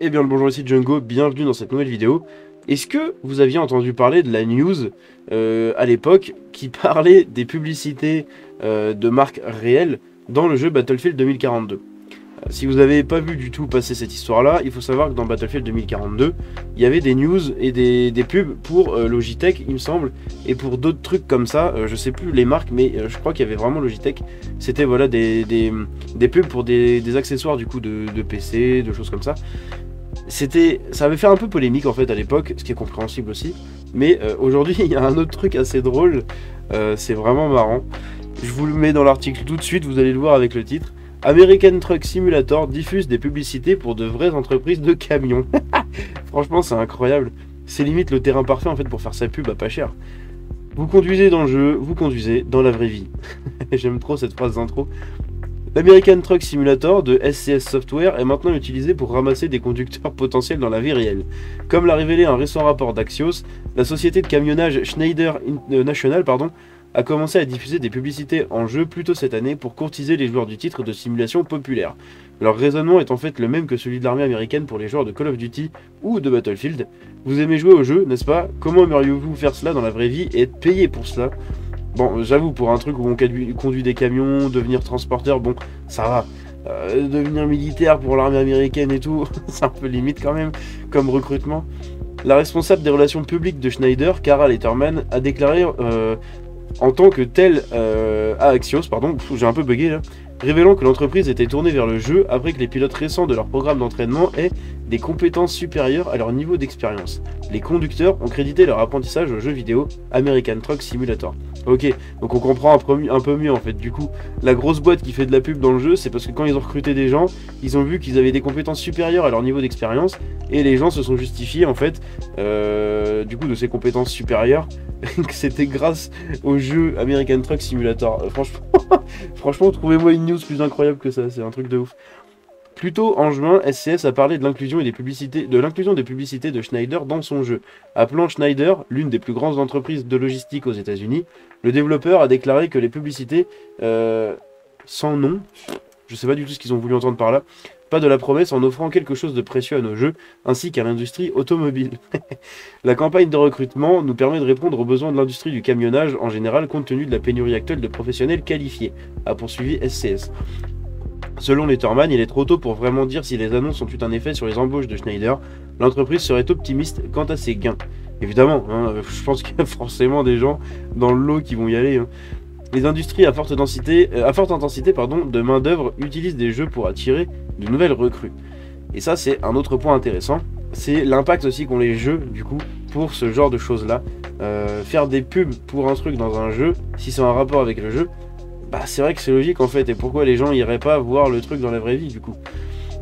Eh bien le bonjour, ici Django, bienvenue dans cette nouvelle vidéo. Est-ce que vous aviez entendu parler de la news à l'époque qui parlait des publicités de marques réelles dans le jeu Battlefield 2042? Si vous n'avez pas vu du tout passer cette histoire-là, il faut savoir que dans Battlefield 2042, il y avait des news et des pubs pour Logitech, il me semble, et pour d'autres trucs comme ça, je sais plus les marques, mais je crois qu'il y avait vraiment Logitech. C'était voilà, des pubs pour des accessoires du coup de PC, de choses comme ça. Ça avait fait un peu polémique en fait à l'époque, ce qui est compréhensible aussi. Mais aujourd'hui, il y a un autre truc assez drôle, c'est vraiment marrant. Je vous le mets dans l'article tout de suite, vous allez le voir avec le titre. American Truck Simulator diffuse des publicités pour de vraies entreprises de camions. Franchement, c'est incroyable. C'est limite le terrain parfait en fait pour faire sa pub à pas cher. Vous conduisez dans le jeu, vous conduisez dans la vraie vie. J'aime trop cette phrase d'intro. L'American Truck Simulator de SCS Software est maintenant utilisé pour ramasser des conducteurs potentiels dans la vie réelle. Comme l'a révélé un récent rapport d'Axios, la société de camionnage Schneider National a commencé à diffuser des publicités en jeu plus tôt cette année pour courtiser les joueurs du titre de simulation populaire. Leur raisonnement est en fait le même que celui de l'armée américaine pour les joueurs de Call of Duty ou de Battlefield. Vous aimez jouer au jeu, n'est-ce pas? Comment aimeriez-vous faire cela dans la vraie vie et être payé pour cela? Bon, j'avoue, pour un truc où on conduit des camions, devenir transporteur, bon, ça va. Devenir militaire pour l'armée américaine et tout, c'est un peu limite quand même, comme recrutement. La responsable des relations publiques de Schneider, Cara Letterman, a déclaré en tant que telle à Axios, pardon, j'ai un peu bugué là, révélant que l'entreprise était tournée vers le jeu après que les pilotes récents de leur programme d'entraînement aient des compétences supérieures à leur niveau d'expérience. Les conducteurs ont crédité leur apprentissage au jeu vidéo American Truck Simulator. Ok, donc on comprend un peu mieux en fait. Du coup, la grosse boîte qui fait de la pub dans le jeu, c'est parce que quand ils ont recruté des gens, ils ont vu qu'ils avaient des compétences supérieures à leur niveau d'expérience, et les gens se sont justifiés en fait, du coup de ces compétences supérieures, que c'était grâce au jeu American Truck Simulator. Franchement, trouvez-moi une news plus incroyable que ça, c'est un truc de ouf. Plus tôt en juin, SCS a parlé de l'inclusion des publicités de Schneider dans son jeu. Appelant Schneider l'une des plus grandes entreprises de logistique aux États-Unis, le développeur a déclaré que les publicités sans nom, je sais pas du tout ce qu'ils ont voulu entendre par là, pas de la promesse en offrant quelque chose de précieux à nos jeux, ainsi qu'à l'industrie automobile. La campagne de recrutement nous permet de répondre aux besoins de l'industrie du camionnage en général, compte tenu de la pénurie actuelle de professionnels qualifiés, a poursuivi SCS. Selon Letterman, il est trop tôt pour vraiment dire si les annonces ont eu un effet sur les embauches de Schneider. L'entreprise serait optimiste quant à ses gains. Évidemment, hein, je pense qu'il y a forcément des gens dans le lot qui vont y aller. Hein. Les industries à forte intensité de main-d'œuvre utilisent des jeux pour attirer de nouvelles recrues. Et ça, c'est un autre point intéressant. C'est l'impact aussi qu'ont les jeux, du coup, pour ce genre de choses-là. Faire des pubs pour un truc dans un jeu, si c'est un rapport avec le jeu, bah c'est vrai que c'est logique en fait. Et pourquoi les gens iraient pas voir le truc dans la vraie vie, du coup?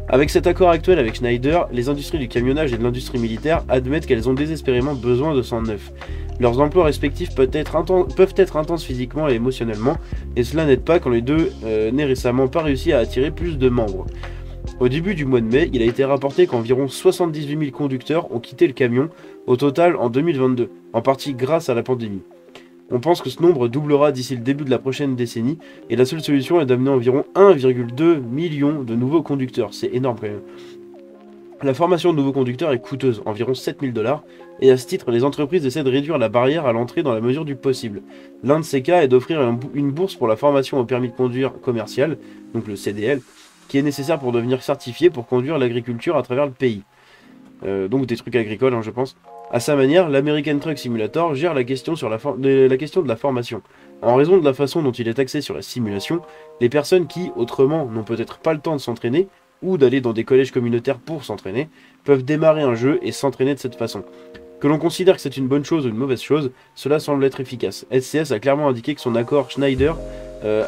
Avec cet accord actuel avec Schneider, les industries du camionnage et de l'industrie militaire admettent qu'elles ont désespérément besoin de sang neuf. Leurs emplois respectifs peuvent être intenses physiquement et émotionnellement, et cela n'aide pas quand les deux n'aient récemment pas réussi à attirer plus de membres. Au début du mois de mai, il a été rapporté qu'environ 78 000 conducteurs ont quitté le camion au total en 2022, en partie grâce à la pandémie. On pense que ce nombre doublera d'ici le début de la prochaine décennie, et la seule solution est d'amener environ 1,2 million de nouveaux conducteurs. C'est énorme quand même. La formation de nouveaux conducteurs est coûteuse, environ 7 000 $, et à ce titre, les entreprises essaient de réduire la barrière à l'entrée dans la mesure du possible. L'un de ces cas est d'offrir une bourse pour la formation au permis de conduire commercial, donc le CDL, qui est nécessaire pour devenir certifié pour conduire l'agriculture à travers le pays. Donc des trucs agricoles, hein, je pense. À sa manière, l'American Truck Simulator gère la question de la formation. En raison de la façon dont il est axé sur la simulation, les personnes qui, autrement, n'ont peut-être pas le temps de s'entraîner, ou d'aller dans des collèges communautaires pour s'entraîner, peuvent démarrer un jeu et s'entraîner de cette façon. Que l'on considère que c'est une bonne chose ou une mauvaise chose, cela semble être efficace. SCS a clairement indiqué que son accord Schneider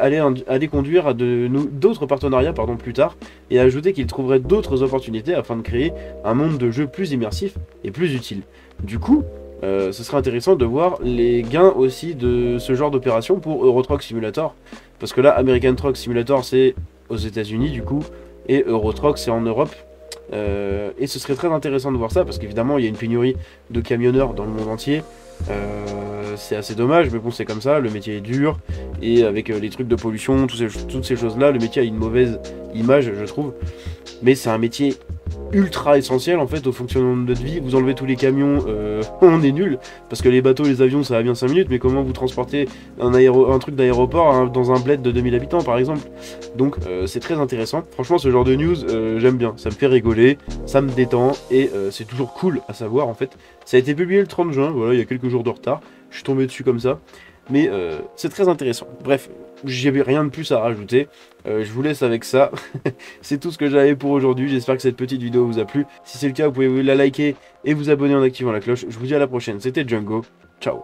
allait conduire à d'autres partenariats plus tard, et a ajouté qu'il trouverait d'autres opportunités afin de créer un monde de jeu plus immersif et plus utile. Du coup, ce serait intéressant de voir les gains aussi de ce genre d'opération pour Euro Truck Simulator, parce que là, American Truck Simulator c'est aux États-Unis du coup, et Euro Truck c'est en Europe. Et ce serait très intéressant de voir ça, parce qu'évidemment il y a une pénurie de camionneurs dans le monde entier. C'est assez dommage, mais bon, c'est comme ça, le métier est dur, et avec les trucs de pollution, toutes ces choses là, le métier a une mauvaise image, je trouve, mais c'est un métier ultra essentiel en fait au fonctionnement de notre vie. Vous enlevez tous les camions, on est nul, parce que les bateaux, les avions, ça va bien 5 minutes, mais comment vous transportez un truc d'aéroport hein, dans un bled de 2000 habitants par exemple. Donc c'est très intéressant. Franchement, ce genre de news, j'aime bien, ça me fait rigoler, ça me détend, et c'est toujours cool à savoir en fait. Ça a été publié le 30 juin, voilà, il y a quelques jours de retard, je suis tombé dessus comme ça. Mais c'est très intéressant. Bref, j'avais rien de plus à rajouter. Je vous laisse avec ça. C'est tout ce que j'avais pour aujourd'hui. J'espère que cette petite vidéo vous a plu. Si c'est le cas, vous pouvez la liker et vous abonner en activant la cloche. Je vous dis à la prochaine. C'était Django. Ciao.